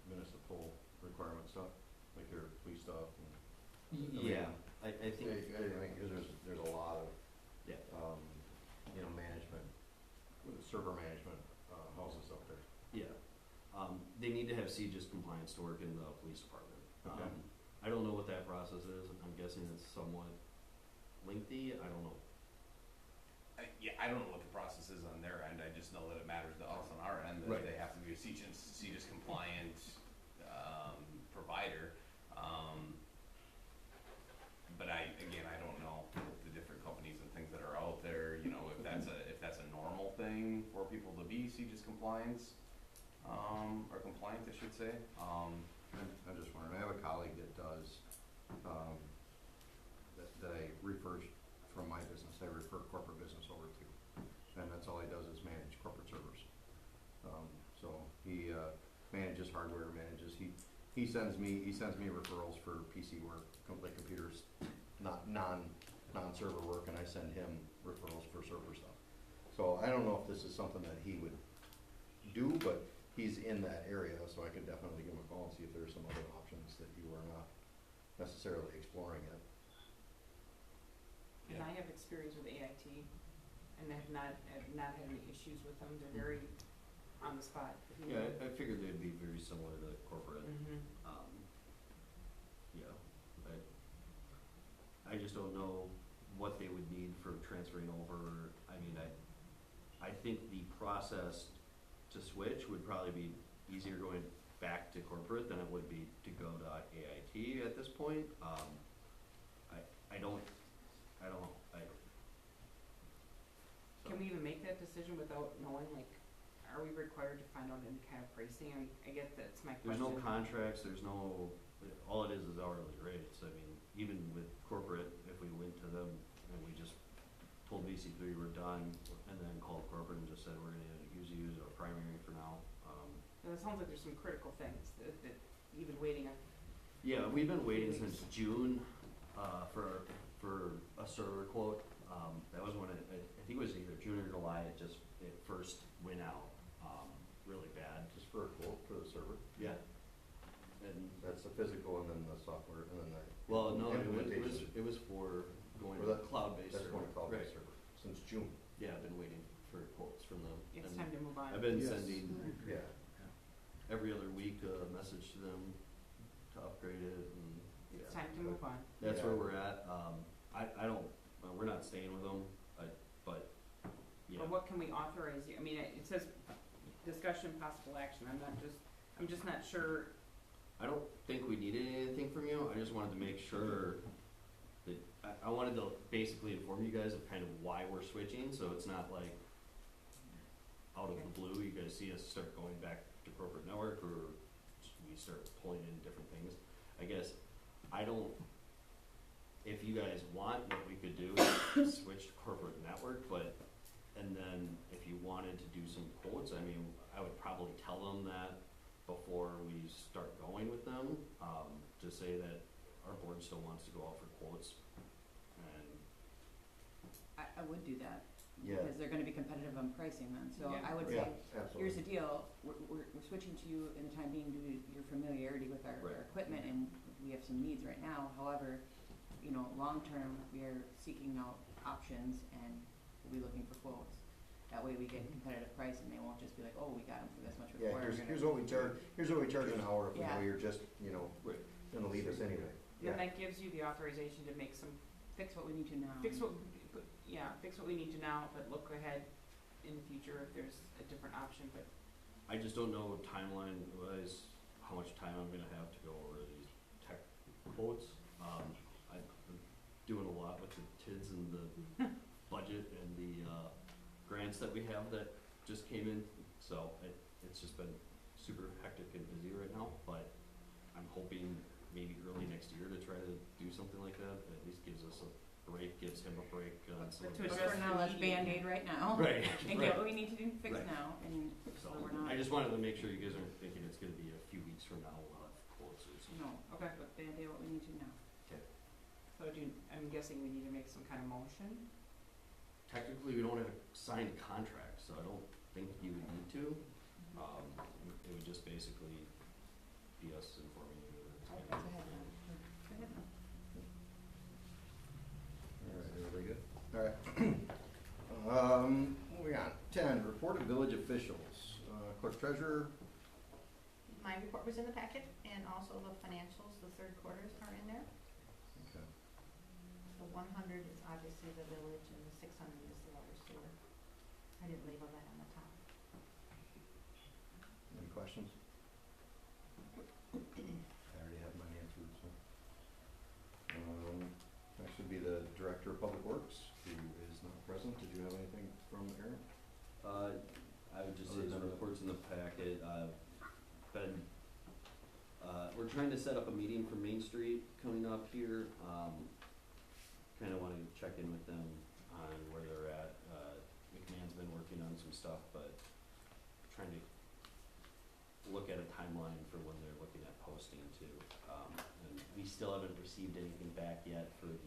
municipal requirement stuff, like your police stuff? Yeah, I think. I mean, 'cause there's a lot of, Yeah. management, server management, houses up there. Yeah, they need to have CGIS compliance to work in the police department. Okay. I don't know what that process is, I'm guessing it's somewhat lengthy, I don't know. I don't know what the process is on their end, I just know that it matters to us on our end, that Right. they have to be a CGIS compliant, provider. But I don't know the different companies and things that are out there, you know, if that's a normal thing for people to be CGIS compliance, or compliant, I should say. I'm just wondering, I have a colleague that does, that I refer from my business, I refer corporate business over to, and that's all he does is manage corporate servers. So he, manages hardware, he sends me referrals for PC work, like computers, non-server work, and I send him referrals for server stuff. So I don't know if this is something that he would do, but he's in that area, so I could definitely give him a call and see if there's some other options that you are not necessarily exploring yet. And I have experience with AIT, and have not had any issues with them, they're very on the spot. If you Yeah, know. I figured they'd be very similar to corporate. Mhm. Yeah, I just don't know what they would need for transferring over. I mean, I think the process to switch would probably be easier going back to corporate than it would be to go to AIT at this point. I don't know, Can we even make that decision without knowing, like, are we required to find out any kind of pricing? I guess that's my There's question. no contracts, all it is hourly rates. I mean, even with corporate, if we went to them and we just told VC3 we're done, and then called corporate and just said we're gonna use you as our primary for now. And it sounds like there's some critical things that you've been waiting on. Yeah, we've been waiting since June, for a server quote. That was when I think it was either June or July, it first went out, really bad. Just for a quote for the server? Yeah. And, That's the physical and then the software and then the well, no, implementation. it was for going Or to that- cloud-based That's server. going to cloud-based Right. server, since June. Yeah, I've been waiting for quotes from them. It's and time to move on. I've been Yes. sending Yeah. every other week a message to them to upgrade it, and It's yeah. time to move on. That's Yeah. where we're at. I don't, we're not staying with them, but, yeah. Or what can we authorize you? I mean, it says discussion, possible action, I'm just not sure. I don't think we needed anything from you, I just wanted to make sure that, I wanted to basically inform you guys of kind of why we're switching, so it's not like out of the blue, you guys see us start going back to corporate network, or we start pulling in different things. I guess, if you guys want, what we could do is switch to corporate network, and then if you wanted to do some quotes, I mean, I would probably tell them that before we start going with them, to say that our board still wants to go out for quotes, and I would do that, Yeah. because they're gonna be competitive on pricing then, so Yeah. I would Yeah, say, absolutely. here's the deal, we're switching to you in the time being due to your familiarity with our Right. equipment, and we have some needs right now, however, you know, long-term, we are seeking out options, and we'll be looking for quotes. That way we get competitive price, and they won't just be like, oh, we got them for this much, Yeah, we're here's what we charge an hour if we know Yeah. you're just, Right. gonna leave us anyway. Then that gives you the authorization to make some, fix what we need to now. fix what we need to now, but look ahead in the future if there's a different option, but I just don't know timeline wise, how much time I'm gonna have to go over these tech quotes. I'm doing a lot with the TIDS and the budget and the, grants that we have that just came in, so it's just been super hectic and busy right now, but I'm hoping maybe early next year to try to do something like that, at least gives us a break, gives him a break on some of To the But address for now, let's the- Band-Aid right now. Right, And get what we need to do, fix Right. now, and So, so we're not, I just wanted to make sure you guys aren't thinking it's gonna be a few weeks from now we'll have quotes or something. no, Okay. but Band-Aid what we need to now. So I'm guessing we need to make some kind of motion? Technically, we don't have a signed contract, so I don't think you would need to. It would just basically be us informing you that it's Go gonna ahead, be. Go ahead now. Alright, everybody good? Alright. Moving on. 10, report of village officials. Clerk treasurer, My report was in the packet, and also the financials, the third quarters are in there. okay. The 100 is obviously the village, and the 600 is the water sewer. I didn't label that on the top. Any questions? I already have mine answered, so. Next would be the director of public works, who is not present. Did you have anything from Aaron? I would just say Other the than- reports in the packet, we're trying to set up a meeting for Main Street coming up here. Kinda wanna check in with them on where they're at. McMahon's been working on some stuff, but trying to look at a timeline for when they're looking at posting too. And we still haven't received anything back yet for the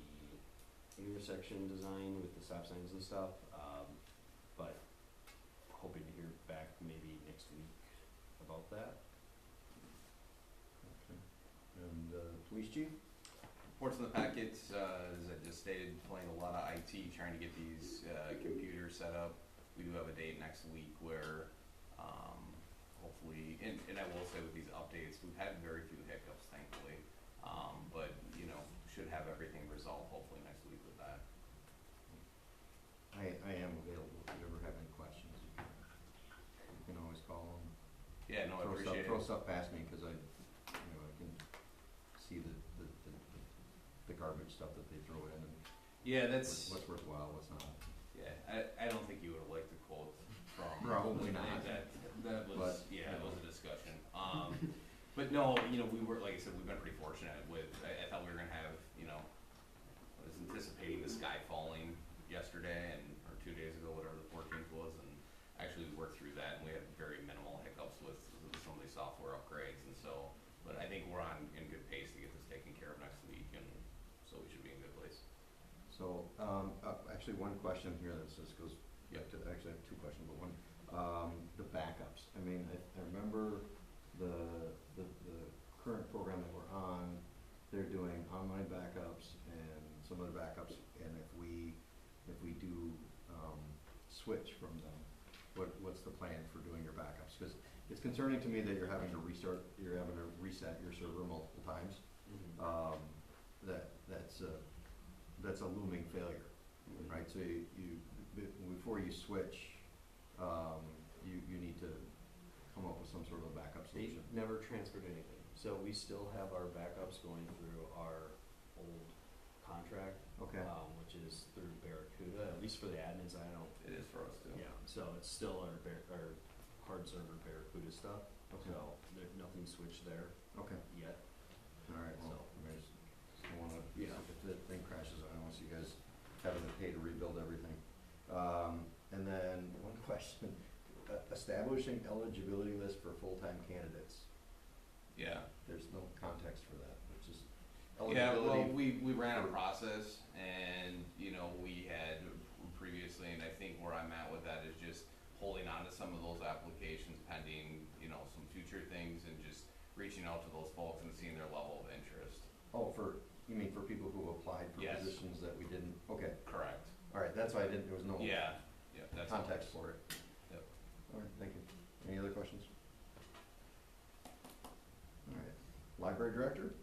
intersection design with the stop signs and stuff, but hoping to hear back maybe next week about that. Okay. And, police chief? Reports in the packet, as I just stated, playing a lot of IT, trying to get these computers set up. We do have a date next week where hopefully, and I will say with these updates, we've had very few hiccups, thankfully. But, should have everything resolved hopefully next week with that. I am available if you ever have any questions. You can always call them. Yeah, no, I appreciate it. Throw stuff past me, cause I can see the garbage stuff that they throw in and Yeah, that's, what's worthwhile, what's not. yeah, I don't think you would have liked the quote from. Probably not. That was, But, yeah, it was a discussion. But no, we were, like I said, we've been pretty fortunate with, I thought we were gonna have, I was anticipating the sky falling yesterday or 2 days ago, whatever the 14th was, and actually we worked through that and we had very minimal hiccups with some of these software upgrades, and so, but I think we're in good pace to get this taken care of next week, and so we should be in a good place. So, actually, one question here that just goes, actually I have two questions, but one, the backups. I mean, I remember the current program that we're on, they're doing online backups and some other backups, and if we do, switch from them, what's the plan for doing your backups? Cause it's concerning to me that you're having to reset your server multiple times. That's a looming failure, right? So you before you switch, you need to up with some sort of a backup They solution? never transferred anything, so we still have our backups going through our old contract, Okay, which is through Barracuda, at least for the admins, I don't. It is for us too. Yeah, so it's still our hard server Barracuda stuff, okay, so there's nothing switched there okay, yet. alright, well, I just don't wanna, Yeah. if the thing crashes, I don't wanna see you guys having to pay to rebuild everything. And then, one question, establishing eligibility list for full-time candidates, Yeah. there's no context for that, it's just Yeah, well, eligibility. we ran a for- process and, you know, we had previously, and I think where I'm at with that is just holding on to some of those applications pending, you know, some future things and just reaching out to those folks and seeing their level of interest. Oh, you mean for people who applied for Yes. positions that we didn't, okay, Correct. alright, that's why there was no Yeah, that's. context for it. Yep. Alright, thank you. Any other questions? Alright, library director?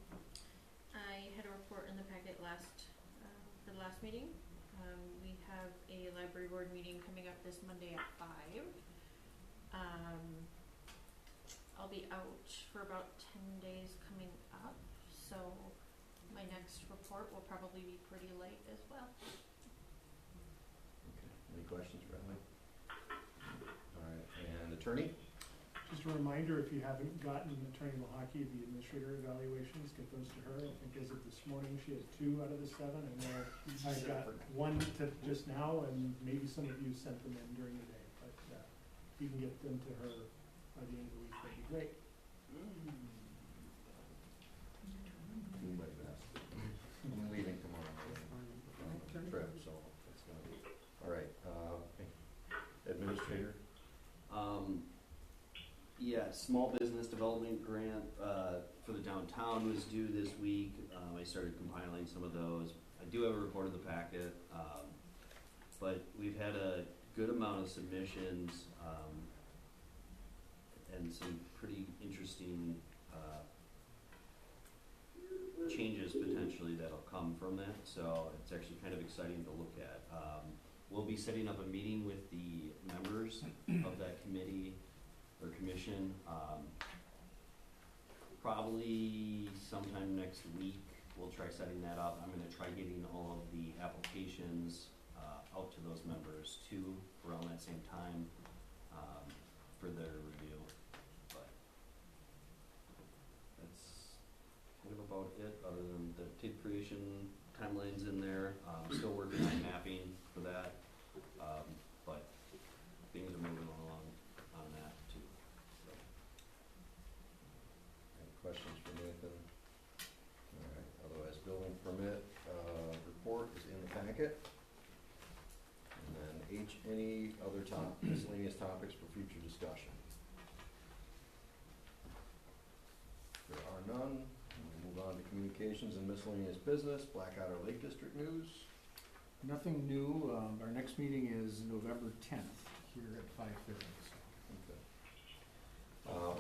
I had a report in the packet for the last meeting. We have a library board meeting coming up this Monday at 5. I'll be out for about 10 days coming up, so my next report will probably be pretty late as well. Okay, any questions for Emily? Alright, and attorney? Just a reminder, if you haven't gotten Attorney Mahaki, the administrator evaluations, get those to her. I think as of this morning, she has 2 out of the 7. I know I got 1 to just now, and maybe some of you sent them in during the day, but, if you can get them to her by the end of the week, that'd be great. Do my best. I'm leaving tomorrow on a trip, so it's gonna be, alright, administrator? Yeah, small business development grant, for the downtown was due this week. I started compiling some of those. I do have a report in the packet, but we've had a good amount of submissions, and some pretty interesting, changes potentially that'll come from that, so it's actually kind of exciting to look at. We'll be setting up a meeting with the members of that committee or commission, probably sometime next week. We'll try setting that up. I'm gonna try getting all of the applications, out to those members too, around that same time, for their review. But that's kind of about it, other than the tape creation timelines in there. Still working on mapping for that, but things are moving along on that too. So. Any questions for Nathan? Alright, otherwise building permit, report is in the packet. And then any other miscellaneous topics for future discussion? There are none. We'll move on to communications and miscellaneous business, Blackwater Lake District news. Nothing new. Our next meeting is November 10th here at 5:30. Okay.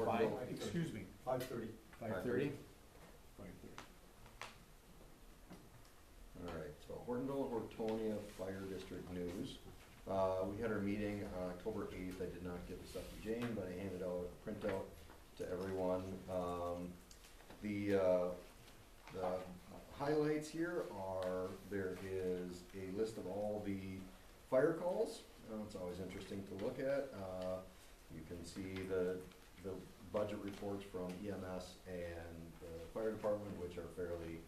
Hortonville- Excuse me, 5:30. 5:30? 5:30. Alright, so Hortonville, Hortonia Fire District news. We had our meeting on October 8th. I did not give the stuff to Jane, but I handed out a printout to everyone. The highlights here are, there is a list of all the fire calls. It's always interesting to look at. You can see the budget reports from EMS and the fire department, which are fairly,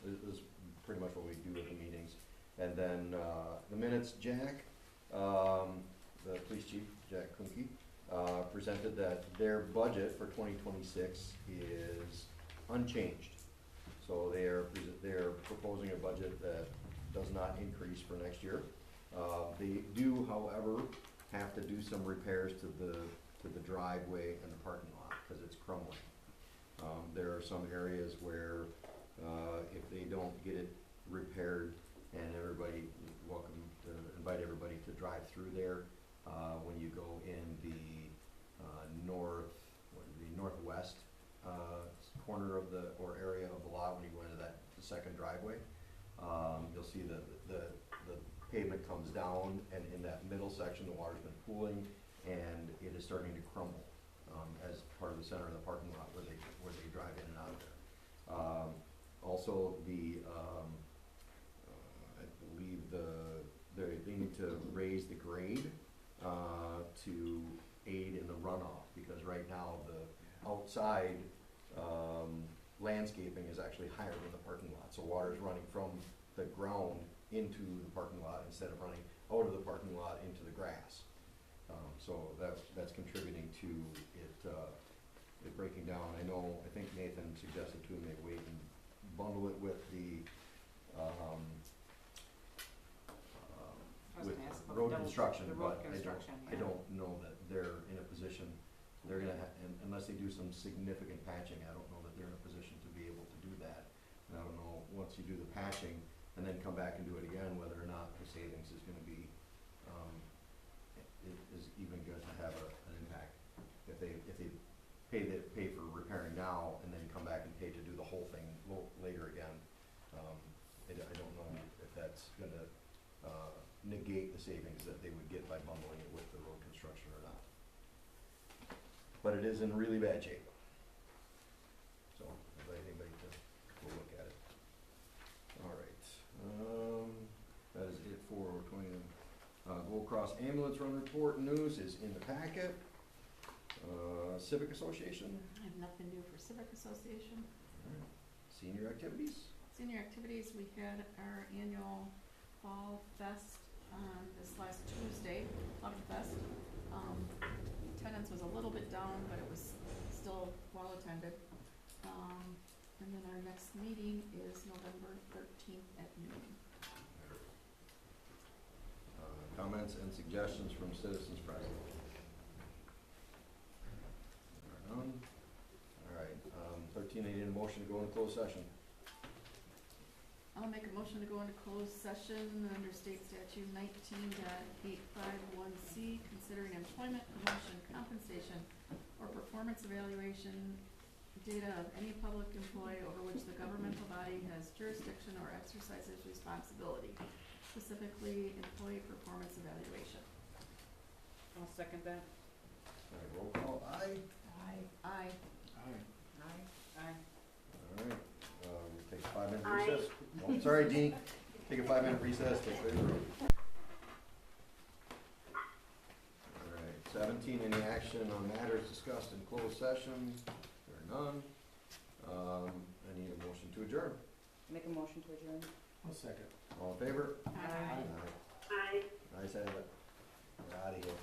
is pretty much what we do at the meetings. And then the minutes, Jack, the police chief, Jack Kunke, presented that their budget for 2026 is unchanged. So they're proposing a budget that does not increase for next year. They do, however, have to do some repairs to the driveway and the parking lot because it's crumbling. There are some areas where if they don't get it repaired, and everybody, welcome to invite everybody to drive through there. When you go in the northwest corner of or area of the lot, when you go into the second driveway, you'll see the pavement comes down, and in that middle section, the water's been pooling, and it is starting to crumble, as part of the center of the parking lot where they drive in and out of there. Also, I believe they need to raise the grade, to aid in the runoff, because right now the outside, landscaping is actually higher than the parking lot, so water is running from the ground into the parking lot instead of running out of the parking lot into the grass. So that's contributing to it breaking down. I think Nathan suggested to me maybe wait and bundle it with the, I was with gonna ask about road the construction, the road but construction, I yeah. don't know that they're in a position, they're gonna unless they do some significant patching, I don't know that they're in a position to be able to do that. And I don't know, once you do the patching and then come back and do it again, whether or not the savings is gonna be, it is even good to have an impact. If they pay for repairing now and then come back and pay to do the whole thing later again, I don't know if that's gonna, negate the savings that they would get by bundling it with the road construction or not. But it is in really bad shape. So, I'd like anybody to go look at it. All right, that is it for 20, Gold Cross Ambulance Run Report news is in the packet. Civic Association, I have nothing new for Civic Association. all right. Senior activities, Senior activities, we had our annual Fall Fest on this last Tuesday, Love Fest. Attendance was a little bit down, but it was still well attended. And then our next meeting is November 13th at noon. comments and suggestions from citizens present. There are none. All right, 13, I need a motion to go into closed session. I'll make a motion to go into closed session under state statute 19.851C, considering employment, promotion, compensation, or performance evaluation data of any public employee over which the governmental body has jurisdiction or exercises responsibility, specifically employee performance evaluation. I'll second that. All right, roll call, aye. Aye. Aye. Aye. Aye. All right, we'll take a 5-minute Aye. recess. Oh, sorry, Jeannie. Take a 5-minute recess, take the room. All right, 17, any action on matters discussed in closed session? There are none. I need a motion to adjourn. Make a motion to adjourn. I'll second. All in favor? Aye. Aye. Ayes have it. We're out of here.